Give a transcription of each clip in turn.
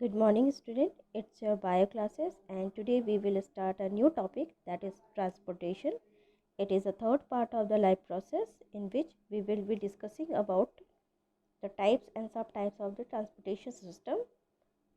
Good morning, student. It's your bio classes, and today we will start a new topic, that is transportation. It is a third part of the life process in which we will be discussing about the types and subtypes of the transportation system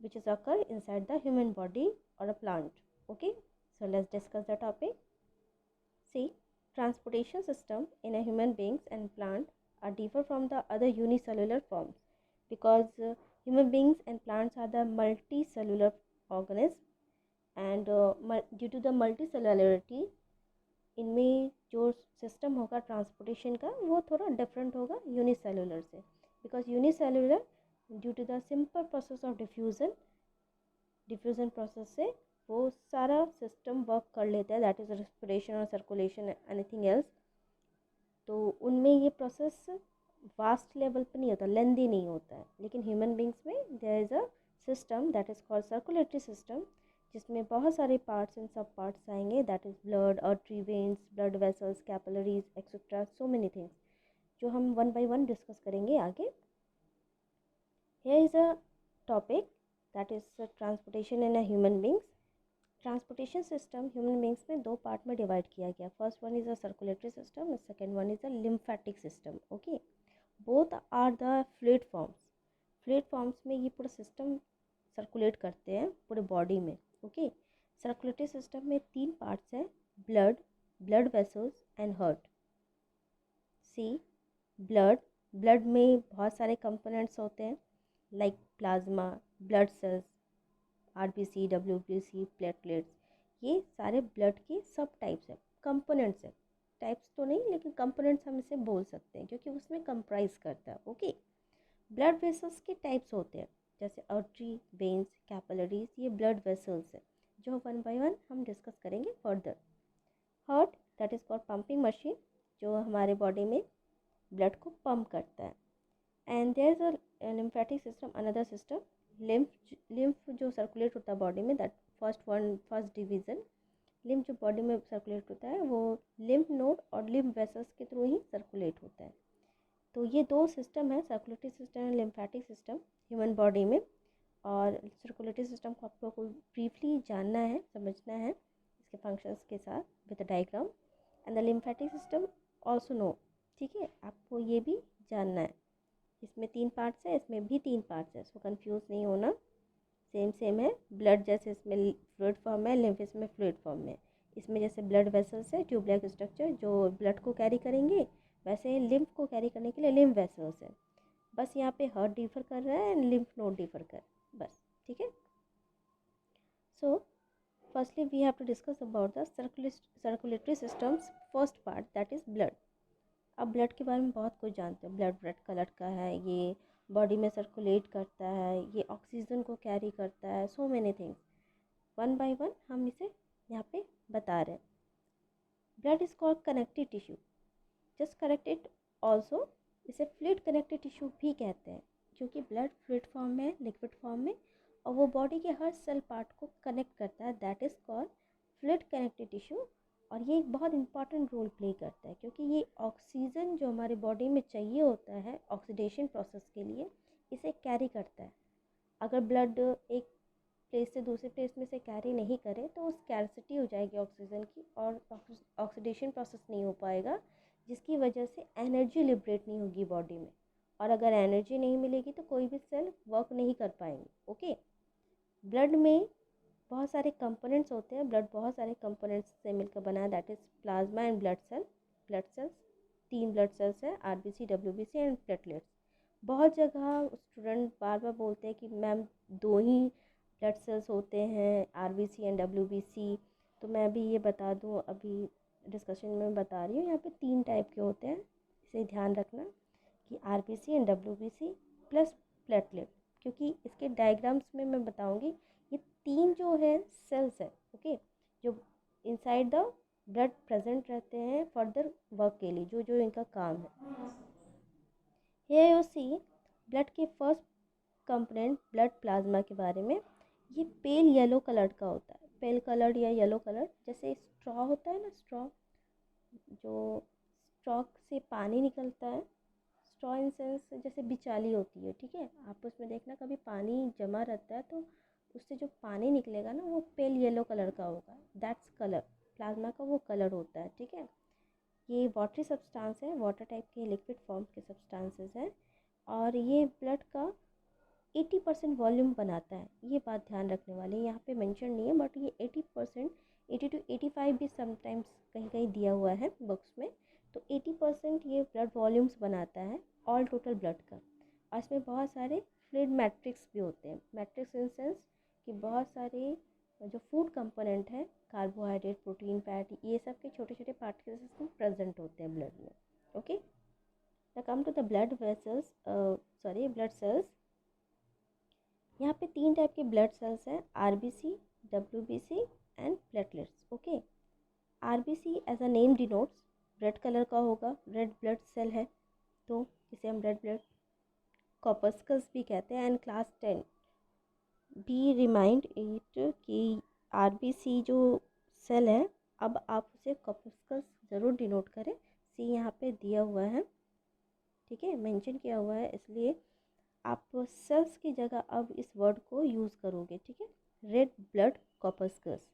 which is occur inside the human body or a plant. Okay, so let's discuss the topic. See, transportation system in a human beings and plant are different from the other unicellular forms because human beings and plants are the multicellular organisms, and due to the multicellularity इनमें जो system होगा transportation का वो थोड़ा different होगा unicellular से, because unicellular due to the simple process of diffusion process से वो सारा सिस्टम वर्क कर लेता है, दैट इज़ रेस्पिरेशन और सर्कुलेशन एनीथिंग एल्स। तो उनमें ये प्रोसेस वास्ट लेवल पे नहीं होता, लेंदी नहीं होता है। लेकिन ह्यूमन बींग्स में there is a system that is called circulatory system, जिसमें बहुत सारे पार्ट्स एंड सब पार्ट्स आएंगे, that is blood, artery, veins, blood vessels, capillaries etcetera, so many things, जो हम वन बाय वन डिस्कस करेंगे आगे। Here is a topic that is transportation in a human beings. Transportation system human beings में दो part में divide किया गया। First one is a circulatory system, second one is a lymphatic system. Okay, both are the fluid forms. Fluid forms में ये पूरा system circulate करते हैं पूरे बॉडी में। ओके, सर्कुलेटरी सिस्टम में तीन पार्ट्स हैं, blood, blood vessels and heart. See, blood में बहुत सारे कंपोनेंट्स होते हैं, like plasma, blood cells, RBC, WBC, platelets. ये सारे ब्लड के सब टाइप्स हैं, कंपोनेंट्स हैं। टाइप्स तो नहीं, लेकिन कंपोनेंट्स हम इसे बोल सकते हैं क्योंकि उसमें कंप्राइज करता है। ओके, ब्लड वेसल्स के टाइप्स होते हैं, जैसे आर्टरी, वेन्स, कैपिलरीज, ये ब्लड वेसल्स है जो वन बाय वन हम डिस्कस करेंगे further. Heart, that is called pumping machine, जो हमारे बॉडी में ब्लड को पंप करता है। And there is a lymphatic system, another system, lymph जो सर्कुलेट होता है बॉडी में, दैट फर्स्ट डिवीज़न। लिम्फ जो बॉडी में सर्कुलेट होता है वो लिम्फ नोड और लिम्फ वेसल्स के थ्रू ही सर्कुलेट होता है। तो ये दो सिस्टम है, circulatory system and lymphatic system human body में। और सर्कुलेटरी सिस्टम को आप लोग को ब्रीफली जानना है, समझना है इसके फंक्शंस के साथ with diagram. And the lymphatic system also know, ठीक है, आपको ये भी जानना है। इसमें तीन पार्ट्स है, इसमें भी तीन पार्ट्स है, सो कंफ्यूज नहीं होना, सेम है। ब्लड जैसे इसमें फ्लूइड फॉर्म है, लिम्फ इसमें फ्लूइड फॉर्म में। इसमें जैसे ब्लड वेसल्स है, ट्यूब लाइक स्ट्रक्चर जो ब्लड को कैरी करेंगे, वैसे लिम्फ को कैरी करने के लिए लिम्फ वेसल्स है। बस यहाँ पे हार्ट डिफर कर रहा है एंड लिम्फ नोड डिफर कर, बस, ठीक है। So firstly we have to discuss about the circulatory systems first part, that is blood. अब ब्लड के बारे में बहुत कुछ जानते हैं। ब्लड रेड कलर का है, ये बॉडी में सर्कुलेट करता है, ये ऑक्सीजन को कैरी करता है, सो many things. One by one हम इसे यहाँ पे बता रहे हैं। Blood is called connective tissue, just connected also, इसे फ्लूइड कनेक्टिव टिश्यू भी कहते हैं क्योंकि ब्लड फ्लूइड फॉर्म में, लिक्विड फॉर्म में, और वो बॉडी के हर सेल पार्ट को कनेक्ट करता है, that is called fluid connective tissue. और ये एक बहुत इंपॉर्टेंट रोल प्ले करता है क्योंकि ये ऑक्सीजन जो हमारे बॉडी में चाहिए होता है ऑक्सीडेशन प्रोसेस के लिए, इसे कैरी करता है। अगर ब्लड एक प्लेस से दूसरे प्लेस में से कैरी नहीं करे तो स्कैरसिटी हो जाएगी ऑक्सीजन की, और ऑक्सीडेशन प्रोसेस नहीं हो पाएगा, जिसकी वजह से एनर्जी लिबरेट नहीं होगी बॉडी में। और अगर एनर्जी नहीं मिलेगी तो कोई भी सेल वर्क नहीं कर पाएंगे। ओके, ब्लड में बहुत सारे कंपोनेंट्स होते हैं, ब्लड बहुत सारे कंपोनेंट्स से मिलकर बना है, that is plasma and blood cell. Blood cells तीन ब्लड सेल्स हैं, आरबीसी, डब्ल्यूबीसी एंड प्लेटलेट्स। बहुत जगह स्टूडेंट बार बार बोलते हैं कि मैम दो ही ब्लड सेल्स होते हैं, आरबीसी एंड डब्ल्यूबीसी। तो मैं भी ये बता दूं, अभी डिस्कशन में बता रही हूँ, यहाँ पे तीन टाइप के होते हैं, इसे ध्यान रखना कि RBC and WBC plus platelet, क्योंकि इसके डायग्राम्स में मैं बताऊँगी। ये तीन जो है सेल्स है, ओके, जो इनसाइड द ब्लड प्रेजेंट रहते हैं फर्दर वर्क के लिए, जो जो इनका काम है। हियर यू सी ब्लड के फर्स्ट कंपोनेंट ब्लड प्लाज्मा के बारे में। ये पेल येलो कलर का होता है, पेल कलर या येलो कलर, जैसे स्ट्रॉ होता है ना, स्ट्रॉ, जो स्ट्रॉ से पानी निकलता है, स्ट्रॉ इन सेंस जैसे बिचाली होती है, ठीक है, आप उसमें देखना कभी पानी जमा रहता है तो उससे जो पानी निकलेगा ना वो पेल येलो कलर का होगा, दैट्स कलर, प्लाज्मा का वो कलर होता है, ठीक है। ये वाटरी सब्सटेंस है, वाटर टाइप के लिक्विड फॉर्म के सब्सटेंसेस हैं, और ये ब्लड का 80% वॉल्यूम बनाता है। ये बात ध्यान रखने वाली है, यहाँ पे मेंशन नहीं है बट ये 80%, 80 to 85 भी समटाइम्स कहीं कहीं दिया हुआ है बुक्स में। तो 80% ये ब्लड वॉल्यूम्स बनाता है ऑल टोटल ब्लड का। और इसमें बहुत सारे फ्लूइड मैट्रिक्स भी होते हैं, मैट्रिक्स इन सेंस कि बहुत सारे जो फूड कंपोनेंट है, कार्बोहाइड्रेट, प्रोटीन, फैट, ये सब के छोटे छोटे पार्टिकल्स इसमें प्रेजेंट होते हैं ब्लड में। Okay, now come to the blood vessels, blood cells. यहाँ पे 3 टाइप के ब्लड सेल्स हैं, RBC, WBC and platelets. Okay, RBC as a name denotes, red colour का होगा, रेड ब्लड सेल है तो इसे हम रेड ब्लड कॉर्पस्कल्स भी कहते हैं। And class 10 be remind it कि आरबीसी जो सेल है, अब आप उसे कॉर्पस्कल्स ज़रूर डिनोट करें, सी यहाँ पे दिया हुआ है, ठीक है, मेंशन किया हुआ है, इसलिए आप सेल्स की जगह अब इस वर्ड को यूज़ करोगे, ठीक है। Red blood corpuscles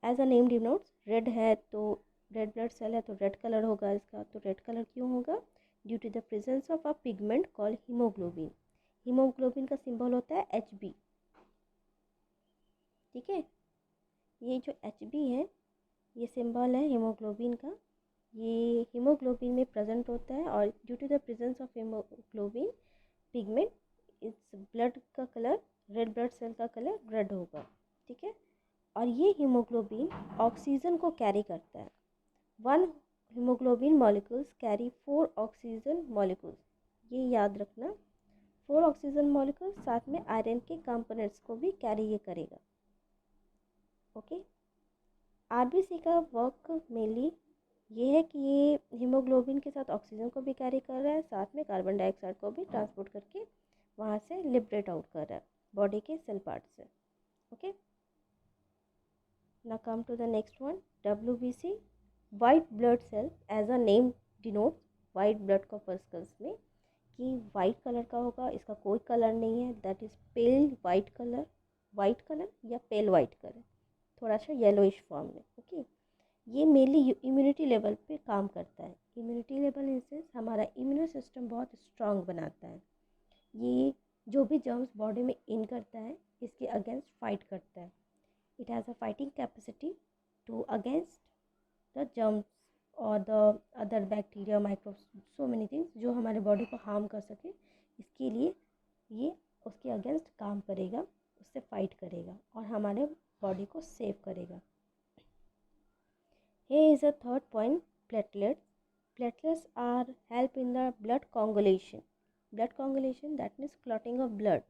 as a name denotes, red है तो रेड ब्लड सेल है तो रेड कलर होगा इसका। तो रेड कलर क्यों होगा? Due to the presence of a pigment called haemoglobin. Haemoglobin का सिंबल होता है HB, ठीक है। ये जो HB है ये सिंबल है हीमोग्लोबिन का, ये हीमोग्लोबिन में प्रेजेंट होता है, और due to the presence of haemoglobin pigment, इस ब्लड का कलर, रेड ब्लड सेल का कलर रेड होगा, ठीक है। और ये हीमोग्लोबिन ऑक्सीजन को कैरी करता है। 1 haemoglobin molecules carry 4 oxygen molecules, ये याद रखना, 4 ऑक्सीजन मॉलिक्यूल्स साथ में आयरन के कंपोनेंट्स को भी कैरी ये करेगा। ओके, आरबीसी का वर्क मेनली ये है कि ये हीमोग्लोबिन के साथ ऑक्सीजन को भी कैरी कर रहा है, साथ में कार्बन डाइऑक्साइड को भी ट्रांसपोर्ट करके वहाँ से लिबरेट आउट कर रहा है बॉडी के सेल पार्ट से। Okay, now come to the next one, WBC, white blood cell as a name denotes white blood corpuscles में कि वाइट कलर का होगा, इसका कोई कलर नहीं है, that is pale white colour, white colour या पेल वाइट कलर, थोड़ा सा येलोइश फॉर्म में। ओके, ये मेनली इम्यूनिटी लेवल पे काम करता है। इम्यूनिटी लेवल इनसे हमारा इम्यूनो सिस्टम बहुत स्ट्रांग बनाता है। ये जो भी जर्म्स बॉडी में इन करता है इसके अगेंस्ट फाइट करता है। It has a fighting capacity to against the germs और the other bacteria, microbes, so many things जो हमारे बॉडी को हार्म कर सके, इसके लिए ये उसके अगेंस्ट काम करेगा, उससे फाइट करेगा और हमारे बॉडी को सेव करेगा। Here is a third point, platelets. Platelets are help in the blood coagulation. Blood coagulation that means clotting of blood.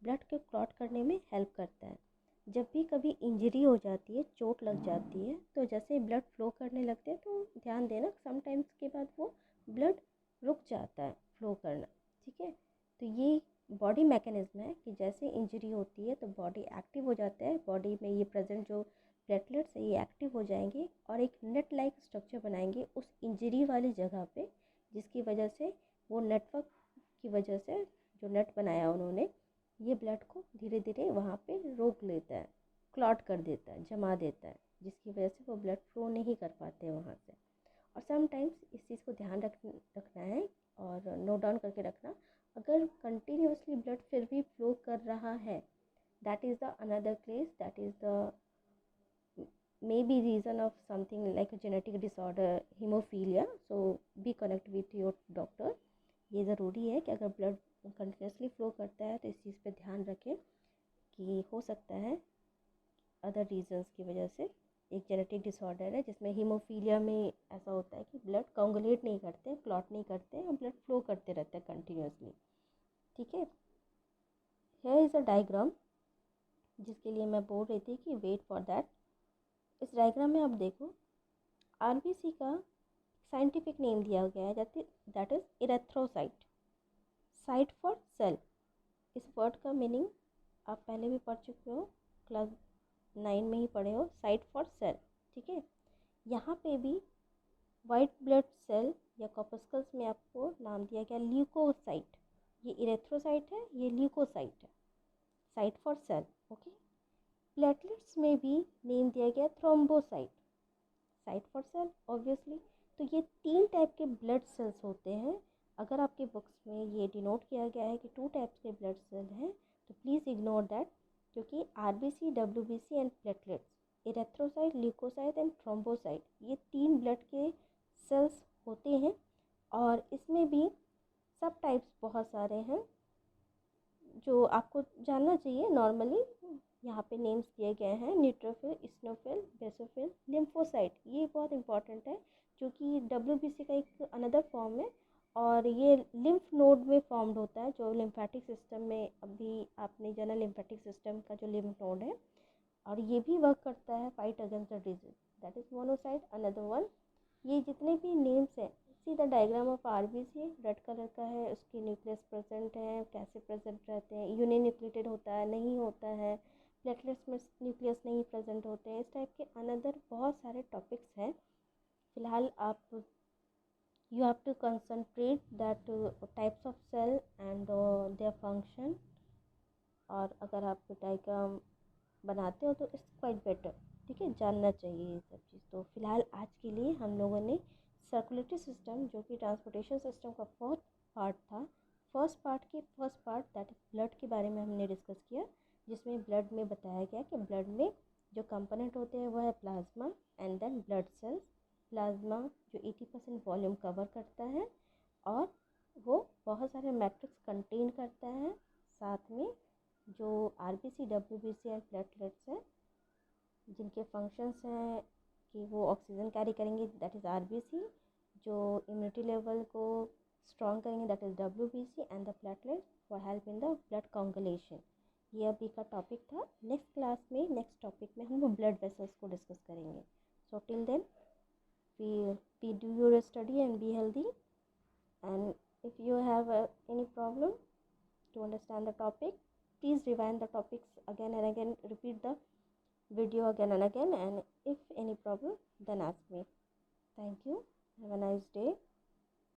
Blood के क्लॉट करने में हेल्प करता है। जब भी कभी इंजरी हो जाती है, चोट लग जाती है, तो जैसे ब्लड फ्लो करने लगते हैं तो ध्यान देना समटाइम्स के बाद वो ब्लड रुक जाता है फ्लो करना, ठीक है। तो ये बॉडी मैकेनिज्म है कि जैसे इंजरी होती है तो बॉडी एक्टिव हो जाता है, बॉडी में ये प्रेजेंट जो प्लेटलेट्स है ये एक्टिव हो जाएंगे और एक नेट लाइक स्ट्रक्चर बनाएंगे उस इंजरी वाली जगह पे, जिसकी वजह से वो नेटवर्क की वजह से जो नेट बनाया उन्होंने, ये ब्लड को धीरे धीरे वहाँ पे रोक लेता है, क्लॉट कर देता है, जमा देता है, जिसकी वजह से वो ब्लड फ्लो नहीं कर पाते वहाँ से। और समटाइम्स इस चीज़ को ध्यान रखना है और नोट डाउन करके रखना, अगर कंटिन्यूसली ब्लड फिर भी फ्लो कर रहा है, that is the another case, that is the may be reason of something like a genetic disorder, hemophilia, so be connect with your doctor। ये ज़रूरी है कि अगर ब्लड कंटिन्यूसली फ्लो करता है तो इस चीज़ पे ध्यान रखें कि हो सकता है अदर रीजंस की वजह से एक जेनेटिक डिसऑर्डर है, जिसमें हीमोफीलिया में ऐसा होता है कि ब्लड कांगुलेट नहीं करते, क्लॉट नहीं करते और ब्लड फ्लो करते रहते हैं कंटिन्यूसली, ठीक है। हियर इज़ अ डायग्राम जिसके लिए मैं बोल रही थी कि वेट फॉर दैट। इस डायग्राम में आप देखो, आरबीसी का साइंटिफिक नेम दिया गया है that is erythrocyte, site for sale. इस वर्ड का मीनिंग आप पहले भी पढ़ चुके हो, क्लास 9 में ही पढ़े हो, साइट फॉर सेल, ठीक है। यहाँ पे भी वाइट ब्लड सेल या कॉर्पस्कल्स में आपको नाम दिया गया ल्यूकोसाइट, ये इरेथ्रोसाइट है, ये ल्यूकोसाइट है, site for sale. Okay, platelets में भी नेम दिया गया thrombocyte, site for sale obviously. तो ये 3 टाइप के ब्लड सेल्स होते हैं। अगर आपके बुक्स में ये डिनोट किया गया है कि 2 टाइप्स के ब्लड सेल हैं, तो प्लीज़ इग्नोर दैट, क्योंकि RBC, WBC and platelets, erythrocyte, leucocyte and thrombocyte, ये 3 ब्लड के सेल्स होते हैं। और इसमें भी सब टाइप्स बहुत सारे हैं जो आपको जानना चाहिए नॉर्मली। यहाँ पे नेम्स दिए गए हैं, न्यूट्रोफिल, इस्नोफिल, बेसोफिल, लिम्फोसाइट, ये बहुत इंपॉर्टेंट है क्योंकि डब्ल्यूबीसी का एक अनदर फॉर्म है और ये लिम्फ नोड में फॉर्म्ड होता है, जो लिम्फेटिक सिस्टम में, अभी आपने जाना लिम्फेटिक सिस्टम का जो लिम्फ नोड है, और ये भी वर्क करता है fight against the disease, that is monocyte another one. ये जितने भी नेम्स हैं, see the diagram of RBC, red colour का है, उसके न्यूक्लियस प्रेजेंट है, कैसे प्रेजेंट रहते हैं, यूनिन्यूक्लिएटेड होता है, नहीं होता है, प्लेटलेट्स में न्यूक्लियस नहीं प्रेजेंट होते हैं, इस टाइप के अनदर बहुत सारे टॉपिक्स हैं। फिलहाल आप you have to concentrate that types of cell and their function। और अगर आप डायग्राम बनाते हो तो इट्स क्वाइट बेटर, ठीक है, जानना चाहिए ये सब चीज़। तो फिलहाल आज के लिए हम लोगों ने सर्कुलेटरी सिस्टम, जो कि ट्रांसपोर्टेशन सिस्टम का फोर्थ पार्ट था, first part that is blood के बारे में हमने डिस्कस किया, जिसमें ब्लड में बताया गया कि ब्लड में जो कंपोनेंट होते हैं वह है plasma and then blood cells. Plasma जो 80% वॉल्यूम कवर करता है और वो बहुत सारे मैट्रिक्स कंटेन करता है, साथ में जो आरबीसी, डब्ल्यूबीसी एंड प्लेटलेट्स हैं जिनके फंक्शंस हैं कि वो ऑक्सीजन कैरी करेंगे, दैट इज़ आरबीसी, जो इम्यूनिटी लेवल को स्ट्रॉन्ग करेंगे, that is WBC, and the platelets for help in the blood कोagulation। ये अभी का टॉपिक था। नेक्स्ट क्लास में, नेक्स्ट टॉपिक में हम ब्लड वेसल्स को डिस्कस करेंगे। So till then we do your study and be healthy, and if you have any problem to understand the topic, please rewind the topics again and again, repeat the video again and again, and if any problem then ask me. Thank you, have a nice day.